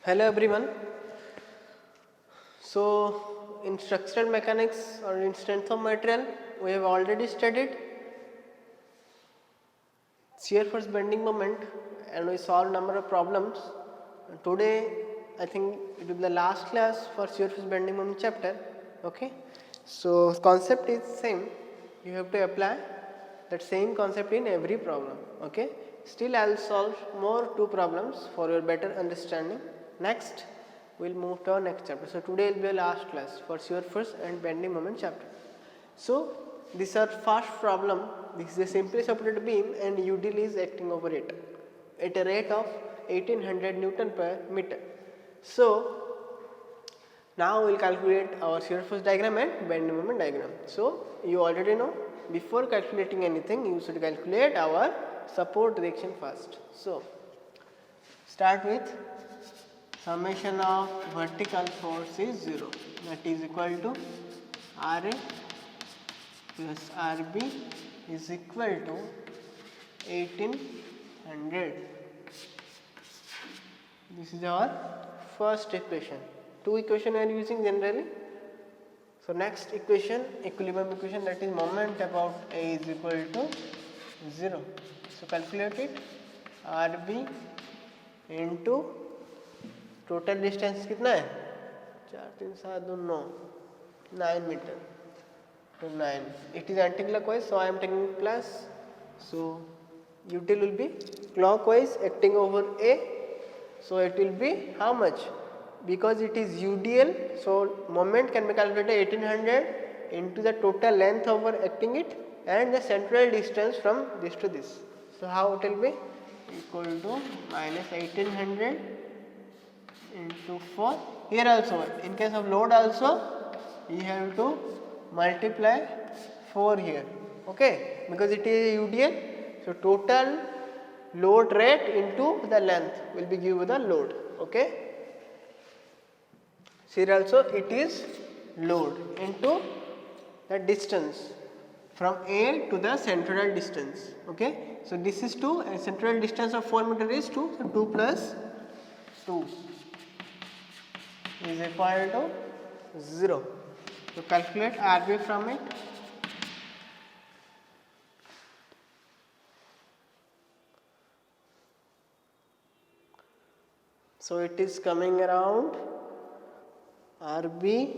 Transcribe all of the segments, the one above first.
Hello everyone. So in structural mechanics or in strength of material, we have already studied shear force bending moment and we solved number of problems. And today I think it will be the last class for shear force bending moment chapter. Okay. So concept is same. You have to apply that same concept in every problem. Okay. Still I will solve more two problems for your better understanding. Next we will move to our next chapter. So today will be a last class for shear force and bending moment chapter. So these are first problem. This is a simply supported beam and UDL is acting over it at a rate of 1800 Newton per meter. So now we will calculate our shear force diagram and bending moment diagram. So you already know, before calculating anything you should calculate our support reaction first. So start with summation of vertical force is 0, that is equal to RA plus RB is equal to 1800. This is our first equation. Two equations we are using generally. So next equation, equilibrium equation, that is moment about A is equal to 0. So calculate it, RB into total distance कितना है 4 3 7 2 9 9 meter. So 9. It is anti-clockwise, so I am taking plus. So util will be clockwise acting over A. So it will be how much? Because it is UDL, so moment can be calculated 1800 into the total length over acting it and the central distance from this to this. So how it will be? Equal to minus 1800 into 4. Here also, in case of load also, you have to multiply 4 here. Okay, because it is UDL, so total load rate into the length will be given the load. Okay. Here also it is load into the distance from A to the central distance. Okay. So this is 2 and central distance of 4 meter is 2. So 2 plus 2 is equal to 0. So calculate RB from it. So it is coming around RB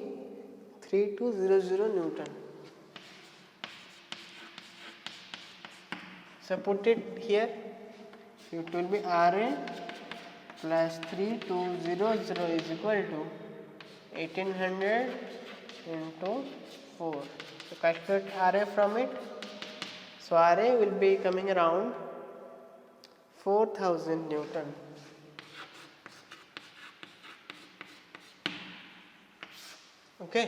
3200 Newton. So put it here. It will be RA plus 3200 is equal to 1800 into 4. So calculate RA from it. So RA will be coming around 4000 Newton. Okay.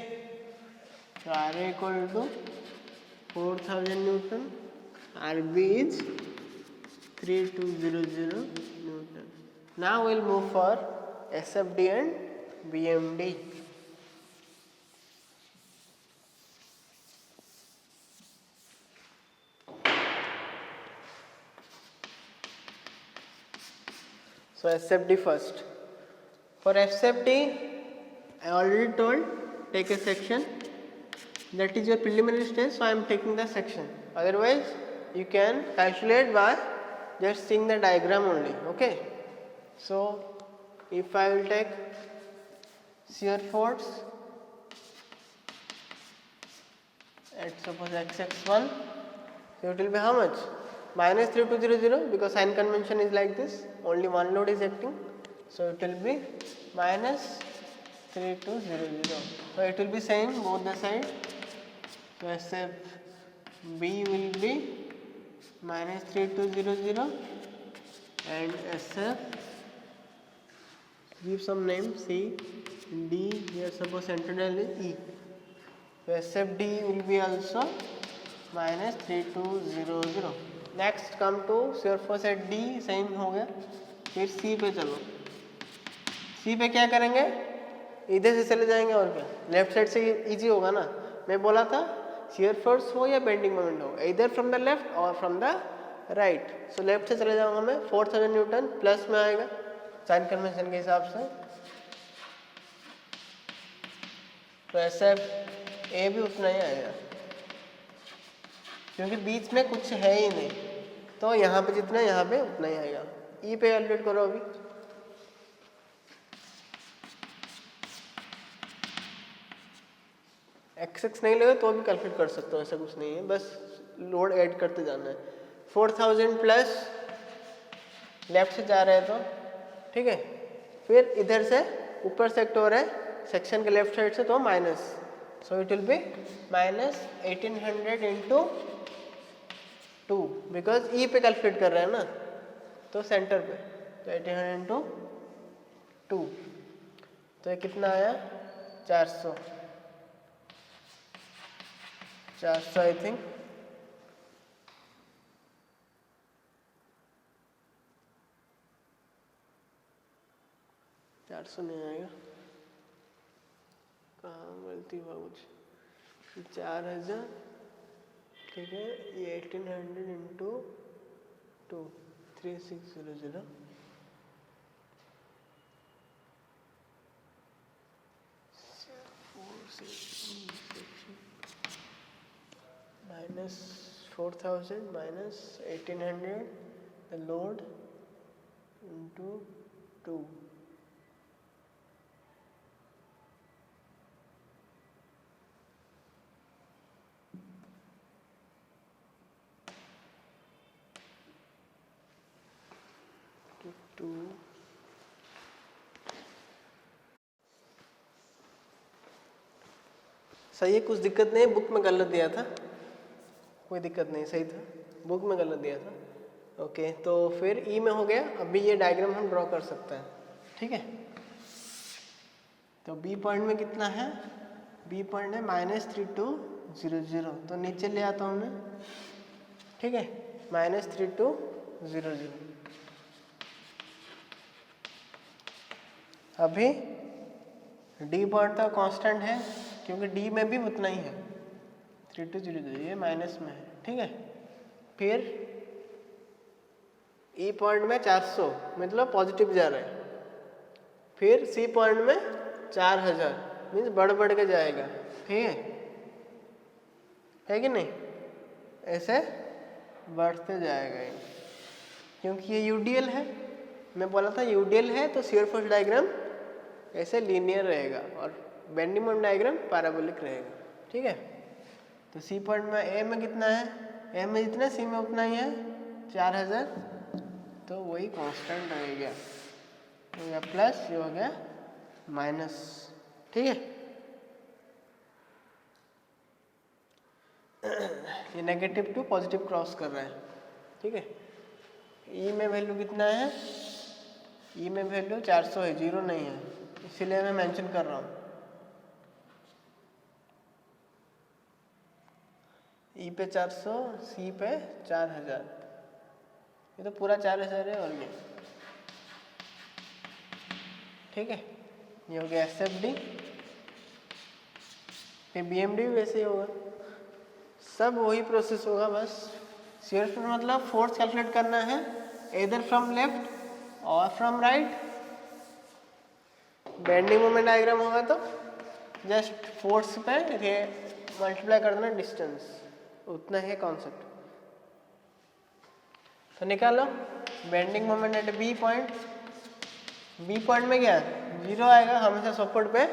So RA equal to 4000 Newton. RB is 3200 Newton. Now we will move for SFD and BMD. So SFD first. For SFD, I already told, take a section. That is your preliminary stage, so I am taking the section. Otherwise, you can calculate by just seeing the diagram only. Okay. So if I will take shear force at suppose xx1, so it will be how much? Minus 3200, because sign convention is like this, only one load is acting. So it will be minus 3200. So it will be same both the side. So SFB will be minus 3200 and SF, give some name, C, D, here suppose central is E. So SFD will be also minus 3200. Next come to shear force at D, same हो गया. फिर C पे चलो. C पे क्या करेंगे? इधर से चले जाएंगे और क्या, लेफ्ट साइड से इजी होगा ना. मैं बोला था shear force हो या बेंडिंग मोमेंट हो, इधर फ्रॉम द लेफ्ट और from the right. So left से चले जाऊंगा मैं, 4000 न्यूटन प्लस में आएगा साइन कन्वेंशन के हिसाब से. तो SF A भी उतना ही आएगा, क्योंकि बीच में कुछ है ही नहीं, तो यहाँ पे जितना यहाँ पे उतना ही आएगा। E पे कैलकुलेट करो अभी। XX नहीं लगे तो भी कैलकुलेट कर सकते हो, ऐसा कुछ नहीं है, बस लोड ऐड करते जाना है। 4000 प्लस लेफ्ट से जा रहे हैं तो ठीक है, फिर इधर से ऊपर सेक्टर है सेक्शन के लेफ्ट साइड से, तो minus, so it will be minus 1800 into 2, because ई पे कैलकुलेट कर रहे हैं ना, तो सेंटर पे, तो 1800 इंटू 2, तो ये कितना आया 400 आई थिंक। नहीं आएगा, कहाँ गलती हुआ कुछ, 4000 ठीक है, ये 1800 into 2 3600 minus 4000 minus 1800 the load into 2, सही है, कुछ दिक्कत नहीं, बुक में गलत दिया था, कोई दिक्कत नहीं, सही था, बुक में गलत दिया था। ओके, तो फिर ई में हो गया। अभी ये डायग्राम हम ड्रॉ कर सकते हैं, ठीक है। तो बी पॉइंट में कितना है, बी पॉइंट है -3200, तो नीचे ले आता हूँ मैं, ठीक है, -3200। अभी डी पॉइंट का कांस्टेंट है, क्योंकि डी में भी उतना ही है 3200, ये माइनस में है, ठीक है। फिर ई पॉइंट में 400, मतलब पॉजिटिव जा रहा है। फिर सी पॉइंट में 4000, मीन्स बढ़ बढ़ के जाएगा, ठीक है कि नहीं, ऐसे बढ़ते जाएगा ये, क्योंकि ये यूडीएल है, मैं बोला था यूडीएल है तो शियर फोर्स डायग्राम ऐसे लीनियर रहेगा और बेंडिंग मोमेंट डायग्राम पैराबोलिक रहेगा, ठीक है। तो सी पॉइंट में ए में कितना है, ए में जितना सी में उतना ही है 4000, तो वही कांस्टेंट रह गया, हो गया प्लस, ये हो गया माइनस, ठीक है। ये नेगेटिव टू पॉजिटिव क्रॉस कर रहा है, ठीक है। ई में वैल्यू कितना है, ई में वैल्यू 400 है, 0 नहीं है, इसीलिए मैं मेंशन कर रहा हूँ। ई पे 400, सी पे 4000, ये तो पूरा 4000 है और ये, ठीक है। ये हो गया एसएफडी, फिर बीएमडी भी वैसे ही होगा, सब वही प्रोसेस होगा, बस शियर फोर्स मतलब फोर्स कैलकुलेट करना है इधर फ्रॉम लेफ्ट और from right. Bending moment diagram होगा तो जस्ट फोर्स पे मल्टीप्लाई कर देना डिस्टेंस, उतना है कॉन्सेप्ट। तो निकालो bending moment at B point, B point में क्या 0 आएगा, हमेशा सपोर्ट पे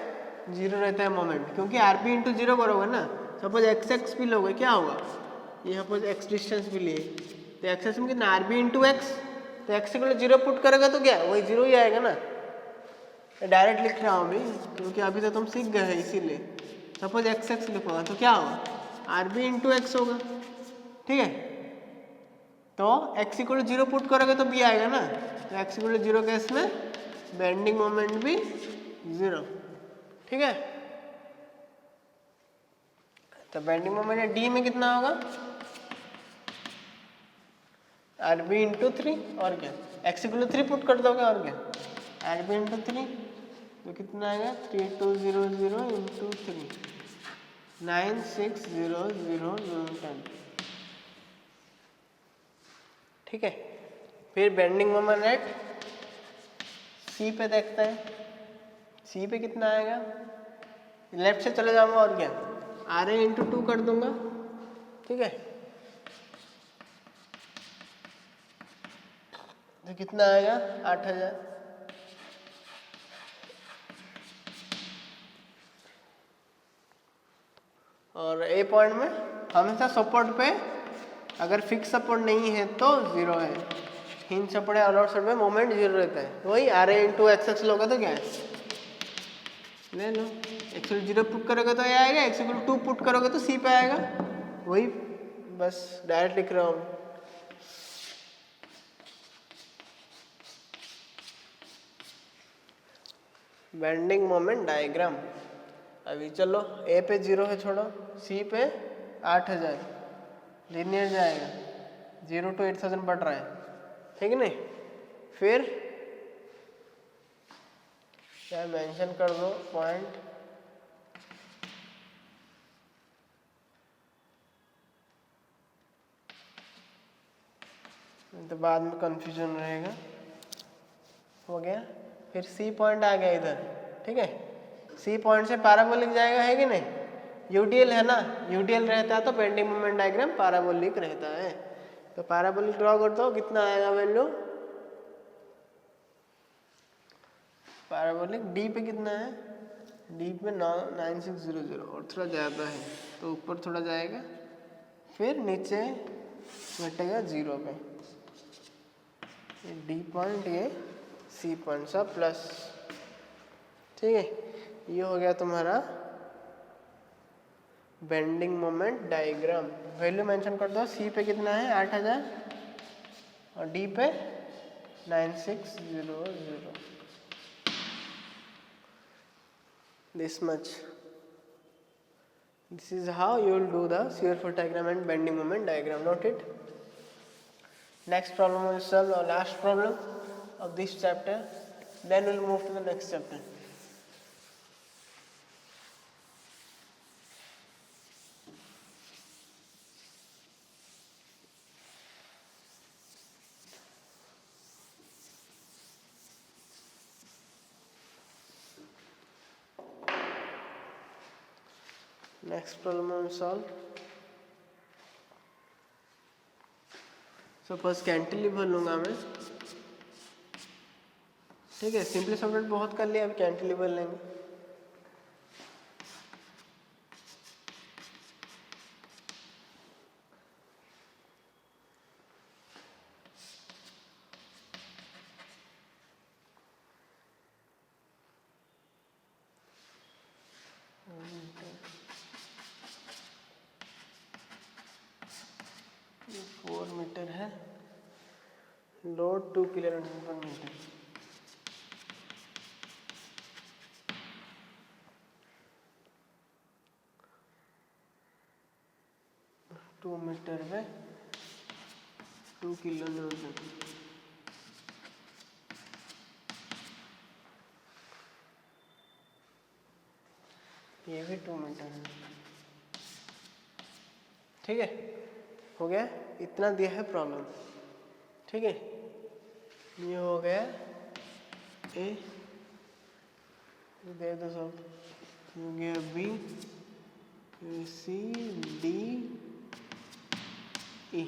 0 रहता है मोमेंट, क्योंकि आरपी इंटू 0 करोगे ना। सपोज एक्स भी लोगे, क्या होगा, ये सपोज एक्स डिस्टेंस भी लिए, तो एक्स में कितना आरबी इंटू एक्स, तो एक्स को 0 पुट करेगा तो क्या वही 0 ही आएगा ना। डायरेक्ट लिख रहा हूँ अभी, क्योंकि अभी तो तुम सीख गए हैं, इसीलिए सपोज एक्स लिखोगा तो क्या होगा आरबी इंटू एक्स होगा, ठीक है। तो एक्स इक्वल 0 पुट करोगे तो बी आएगा ना, तो एक्स इक्वल 0 केस में बेंडिंग मोमेंट भी 0, ठीक है। तो बेंडिंग मोमेंट डी में कितना होगा आरबी इंटू 3, और क्या एक्स इक्वल 3 पुट कर दोगे, और क्या आरबी इंटू 3, तो कितना आएगा 3200 इंटू 3, 9600 न्यूटन, ठीक है। फिर बेंडिंग मोमेंट एट सी पे देखते हैं, सी पे कितना आएगा लेफ्ट से चले जाऊंगा और क्या, RA इंटू 2 कर दूंगा, ठीक है। तो कितना आएगा 8000। और ए पॉइंट में हमेशा सपोर्ट पे अगर फिक्स सपोर्ट नहीं है तो 0 है, हिंज सपोर्ट है ऑल साइड में मोमेंट 0 रहता है। तो वही RA इंटू एक्स लोगे तो क्या है, ले लो। x 0 पुट करोगे तो ये आएगा, x 2 पुट करोगे तो C पे आएगा, वही बस डायरेक्ट लिख रहा हूँ। Bending moment diagram. अभी चलो A पे 0 है छोड़ो, C पे 8000, लीनियर जाएगा, 0 to 8000 बढ़ रहा है, ठीक है नहीं। फिर क्या मेंशन कर दो पॉइंट, तो बाद में कंफ्यूजन रहेगा। हो गया। फिर C पॉइंट आ गया इधर, ठीक है। C पॉइंट से पैराबोलिक जाएगा, है कि नहीं, यूटीएल है ना, यूटीएल रहता है तो बेंडिंग मोमेंट डायग्राम पैराबोलिक रहता है। तो पैराबोलिक ड्रॉ कर दो, कितना आएगा वैल्यू, पैराबोलिक D पे कितना है, D पे 9600 और थोड़ा ज़्यादा है तो ऊपर थोड़ा जाएगा, फिर नीचे घटेगा 0 पे। D पॉइंट ये C पॉइंट सब प्लस, ठीक है। ये हो गया तुम्हारा bending moment diagram. Value mention कर दो, C पे कितना है 8000 और D पे 9600, this much. This is how you will do the shear force diagram and bending moment diagram. Note it. Next problem will solve our last problem of this chapter. Then we will move to the next chapter. Next problem will solve. Suppose cantilever लूंगा मैं, ठीक है। Simply solve बहुत कर लिया, अभी cantilever लेंगे। ये 4 मीटर है, लोड 2 किलोन्यूटन पर मीटर। टू मीटर में 2 किलोन्यूटन, ये भी 2 मीटर है, ठीक है। हो गया, इतना दिया है प्रॉब्लम, ठीक है। ये हो गया ए, दे दो सब, हो गया बी, सी, डी, ई।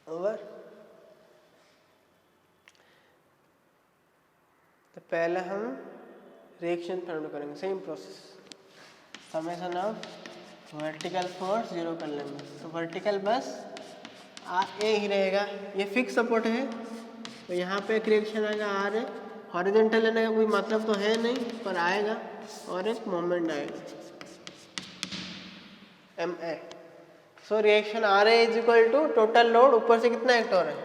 ओवर। तो पहले हम रिएक्शन फाइंड करेंगे, same process, summation of vertical force 0 कर लेंगे। तो वर्टिकल बस ए ही रहेगा, ये फिक्स सपोर्ट है तो यहाँ पे एक रिएक्शन आएगा आर ए, हॉरिजॉन्टल लेने का कोई मतलब तो है नहीं पर आएगा, और एक मोमेंट आएगा M A. So reaction R A is equal to total load, ऊपर से कितना एक्ट हो रहा है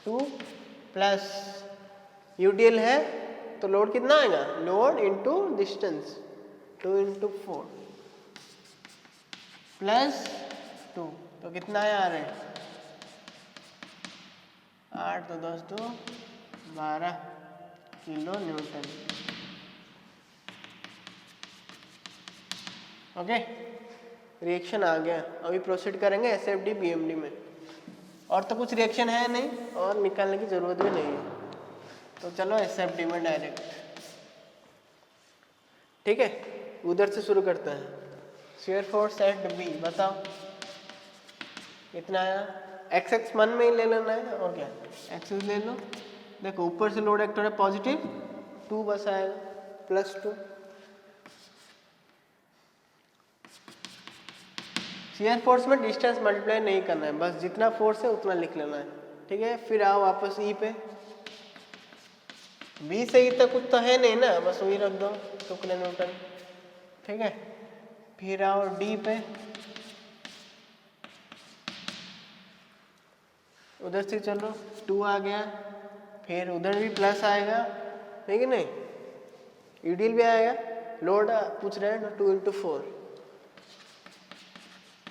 2 प्लस यूटीएल है तो लोड कितना आएगा, load into distance 2 into 4 plus 2, तो कितना है आ रहा है 8 तो 10 तो 12 किलो न्यूटन। ओके, रिएक्शन आ गया। अभी प्रोसीड करेंगे एसएफडी बीएमडी में, और तो कुछ रिएक्शन है नहीं और निकालने की जरूरत भी नहीं है, तो चलो एसएफडी में डायरेक्ट। ठीक है, उधर से शुरू करते हैं। शियर फोर्स एट बी बताओ कितना आया। एक्स एक्स मन में ही ले लेना है और क्या, एक्सेस ले लो। देखो ऊपर से लोड एक्टर है पॉजिटिव 2 बस आएगा +2। शियर फोर्स में डिस्टेंस मल्टीप्लाई नहीं करना है, बस जितना फोर्स है उतना लिख लेना है। ठीक है, फिर आओ वापस ई पे। बी से ई तक कुछ तो है नहीं ना, बस वही रख दो 2 किलो न्यूटन। ठीक है, फिर आओ डी पे, उधर से चलो 2 आ गया, फिर उधर भी प्लस आएगा, है कि नहीं, ईडील भी आएगा। लोड पूछ रहे हैं ना 2 × 4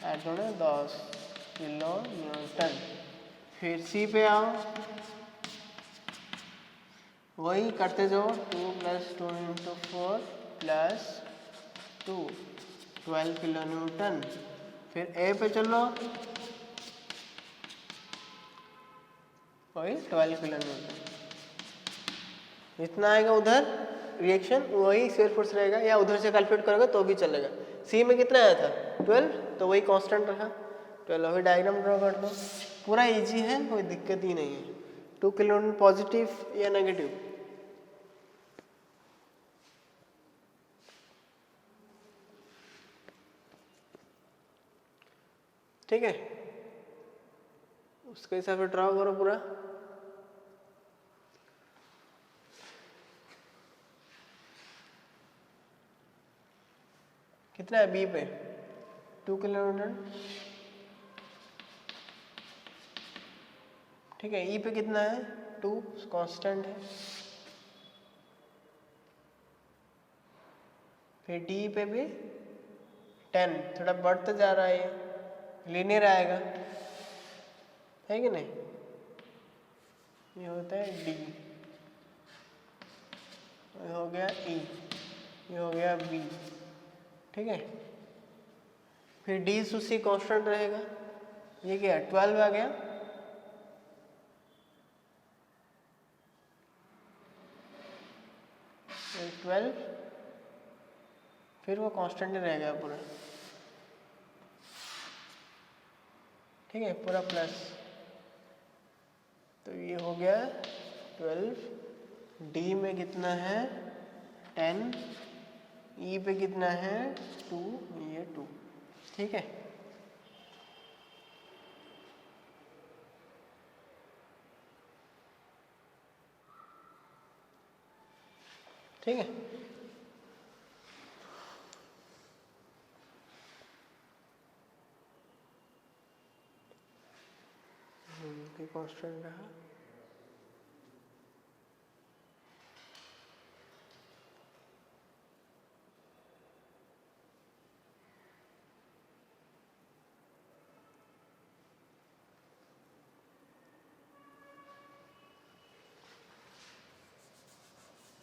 ऐड करो 10 किलो न्यूटन। फिर सी पे आओ, वही करते जाओ 2 + 2 × 4 + 2 12 किलो न्यूटन। फिर ए पे चलो, वही 12 किलो न्यूटन। जितना आएगा उधर रिएक्शन वही शियर फोर्स रहेगा, या उधर से कैलकुलेट करोगे तो भी चलेगा। सी में कितना आया था 12, तो वही कांस्टेंट रहा 12। अभी डायग्राम ड्रॉ कर दो, पूरा इजी है, कोई दिक्कत ही नहीं है। 2 किलो न्यूटन पॉजिटिव या नेगेटिव, ठीक है, उसके हिसाब से ड्रॉ करो पूरा। कितना है बी पे 2 किलो न्यूटन। ठीक है, ई पे कितना है 2 कांस्टेंट है। फिर डी पे भी 10, थोड़ा बढ़ता जा रहा है, ये लीनियर आएगा, है कि नहीं। ये होता है डी, ये हो गया ई, ये हो गया बी। ठीक है, फिर डी उसी कांस्टेंट रहेगा। ये क्या 12 आ गया, ये 12, फिर वो कांस्टेंट ही रह गया पूरा। ठीक है, पूरा प्लस, तो ये हो गया 12। डी में कितना है 10, ई पे कितना है 2, ये 2। ठीक है, ठीक है, कांस्टेंट रहा।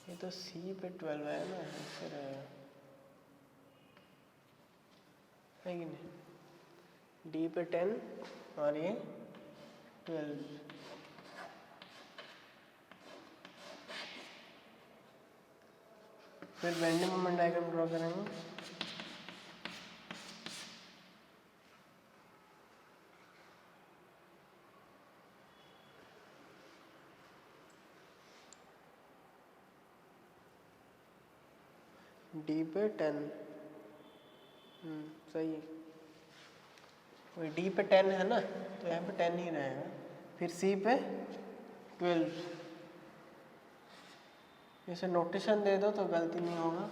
ये तो सी पे 12 है ना, ऐसे रहेगा, है कि नहीं। डी पे 10 और ये 12। फिर बेंडिंग मोमेंट डायग्राम ड्रॉ करेंगे। डी पे 10, सही है, वही डी पे 10 है ना, तो यहाँ पे 10 ही रहेगा। फिर सी पे 12, इसे नोटेशन दे दो तो गलती नहीं होगा,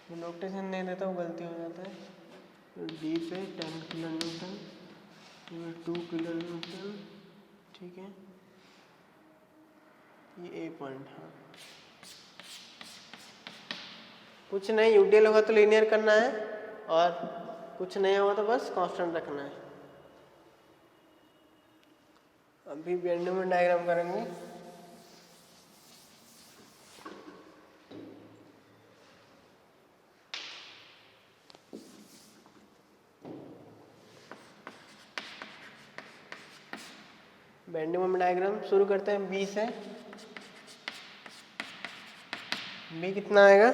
तो नोटेशन नहीं देता वो गलती हो जाता है। तो डी पे 10 किलो न्यूटन, 2 किलो न्यूटन। ठीक है, ये ए पॉइंट, हाँ कुछ नहीं, यूटीएल होगा तो लीनियर करना है, और कुछ नहीं होगा तो बस कांस्टेंट रखना है। अभी बेंडिंग मोमेंट डायग्राम करेंगे। बेंडिंग मोमेंट डायग्राम शुरू करते हैं बी से। बी कितना आएगा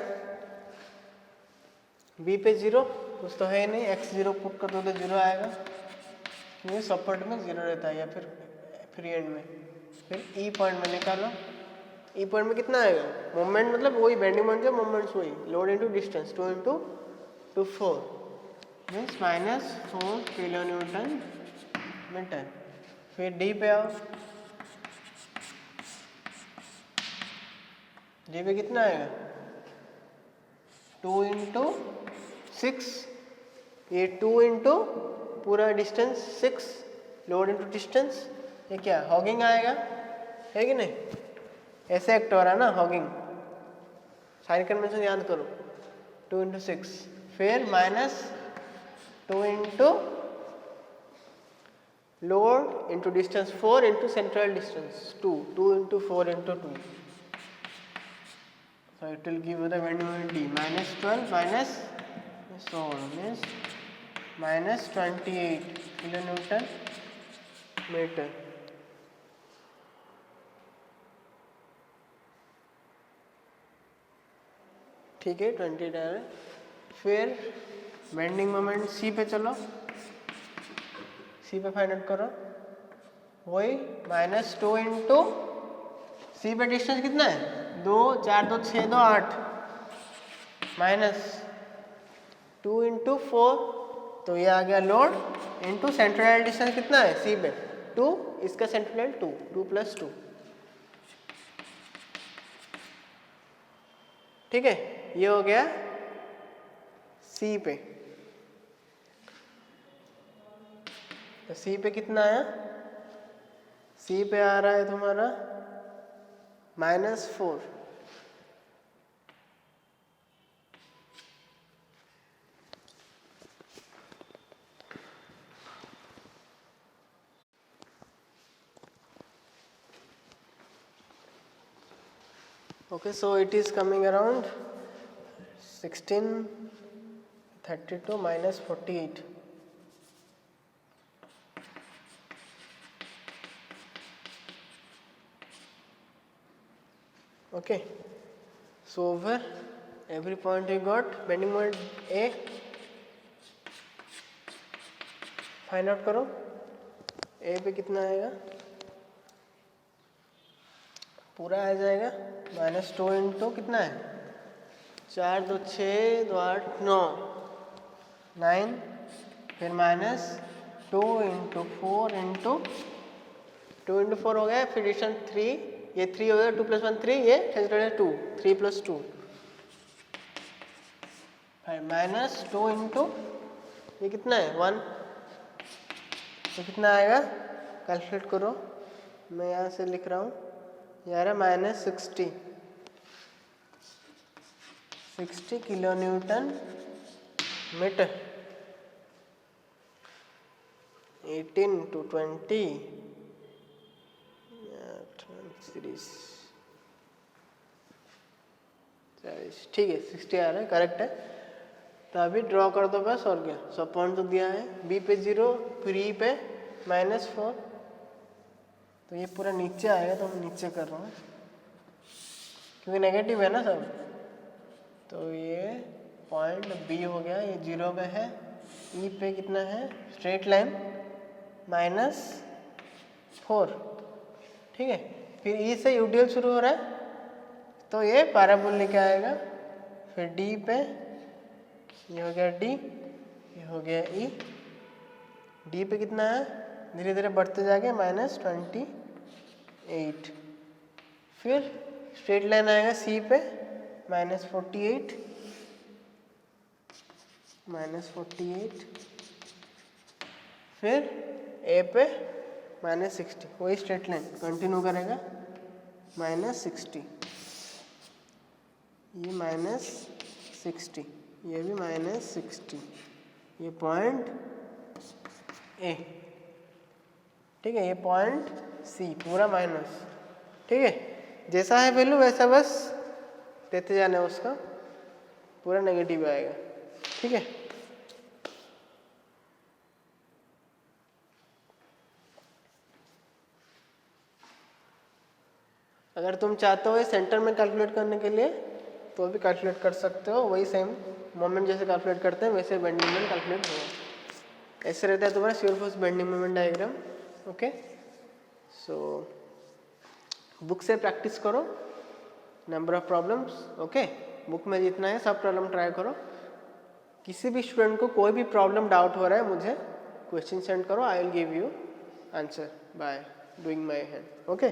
बी पे 0 कुछ तो है ही नहीं, x0 पुट कर दो तो 0 आएगा, ये सपोर्ट में 0 रहता है या फिर फ्री एंड में। फिर ई पॉइंट में निकालो, ई पॉइंट में कितना आएगा, मोमेंट मतलब वही बेंडिंग मोमेंट जो मोमेंट्स वही, load into distance 2 into 4 means -4 kilo newton metre. फिर डी पे आओ, डी पे कितना आएगा 2 इंटू 6, ये 2 इंटू पूरा डिस्टेंस 6 लोड इंटू डिस्टेंस, ये क्या हॉगिंग आएगा, है कि नहीं, ऐसे एक्ट हो रहा है ना हॉगिंग, साइन कन्वेंशन याद करो, 2 इंटू 6 फिर -2 into load into distance 4 into central distance 2 into 4 into 2, so it will give you the bending moment D -12 minus so means -28 kilonewton meter। ठीक है 20 है। फिर बेंडिंग मोमेंट सी पे चलो, सी पे फाइंड आउट करो, वही -2 इंटू सी पे डिस्टेंस कितना है 2 4 2 6 2 8 -2 इंटू 4, तो ये आ गया लोड इंटू सेंट्रल डिस्टेंस कितना है सी पे 2, इसका सेंट्रल 2 2 + 2, ठीक है, ये हो गया सी पे। तो सी पे कितना आया, सी पे आ रहा है तुम्हारा -4, okay, so it is coming around 1632 -48, okay, so over every point you got bending moment A, find out करो, A पे कितना आएगा, पूरा आ जाएगा -2 इंटू कितना है 4 2 6 2 8 9 9, फिर -2 इंटू 4 इंटू 2 इंटू 4 हो गया, फिर डिस्टेंस 3, ये 3 हो गया, 2 + 1 3, ये 2 3 + 2, फिर -2 इंटू ये कितना है 1, तो कितना आएगा कैलकुलेट करो, मैं यहाँ से लिख रहा हूँ, यार -60 किलो न्यूटन मीटर, 18 to 20 ठीक है 60 आ रहा है, करेक्ट है। तो अभी ड्रॉ कर दो बस, और क्या, सब पॉइंट तो दिया है, बी पे 0 फिर ई पे -4, तो ये पूरा नीचे आएगा, तो मैं नीचे कर रहा हूँ क्योंकि नेगेटिव है ना सब, तो ये पॉइंट बी हो गया, ये 0 पे है, ई पे कितना है स्ट्रेट लाइन -4, ठीक है, फिर ई से यूडीएल शुरू हो रहा है, तो ये पैराबोल लेके आएगा, फिर डी पे ये हो गया डी, ये हो गया ई, डी पे कितना है धीरे धीरे बढ़ते जाके -28, फिर स्ट्रेट लाइन आएगा सी पे -48 फिर ए पे -60, वही स्ट्रेट लाइन कंटिन्यू करेगा -60, ये -60, ये भी -60, ये पॉइंट ए, ठीक है, ये पॉइंट सी पूरा माइनस, ठीक है, जैसा है वैल्यू वैसा बस देते जाना है, उसका पूरा नेगेटिव आएगा, ठीक है। अगर तुम चाहते हो सेंटर में कैलकुलेट करने के लिए तो भी कैलकुलेट कर सकते हो, वही सेम मोमेंट जैसे कैलकुलेट करते हैं वैसे बेंडिंग मोमेंट कैलकुलेट होगा। ऐसे रहता है तुम्हारा shear force bending moment diagram. Okay, so book से प्रैक्टिस करो number of problems. Okay, book में जितना है सब प्रॉब्लम ट्राई करो। किसी भी स्टूडेंट को कोई भी प्रॉब्लम डाउट हो रहा है मुझे क्वेश्चन सेंड करो, I will give you answer by doing my hand. Okay,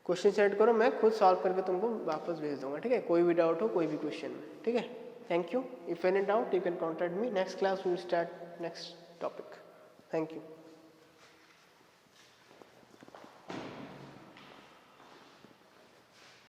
question send करो, मैं खुद सॉल्व करके तुमको वापस भेज दूंगा। ठीक है, कोई भी डाउट हो कोई भी क्वेश्चन में। ठीक है, thank you. If any doubt you can contact me. Next class we will start next topic. Thank you.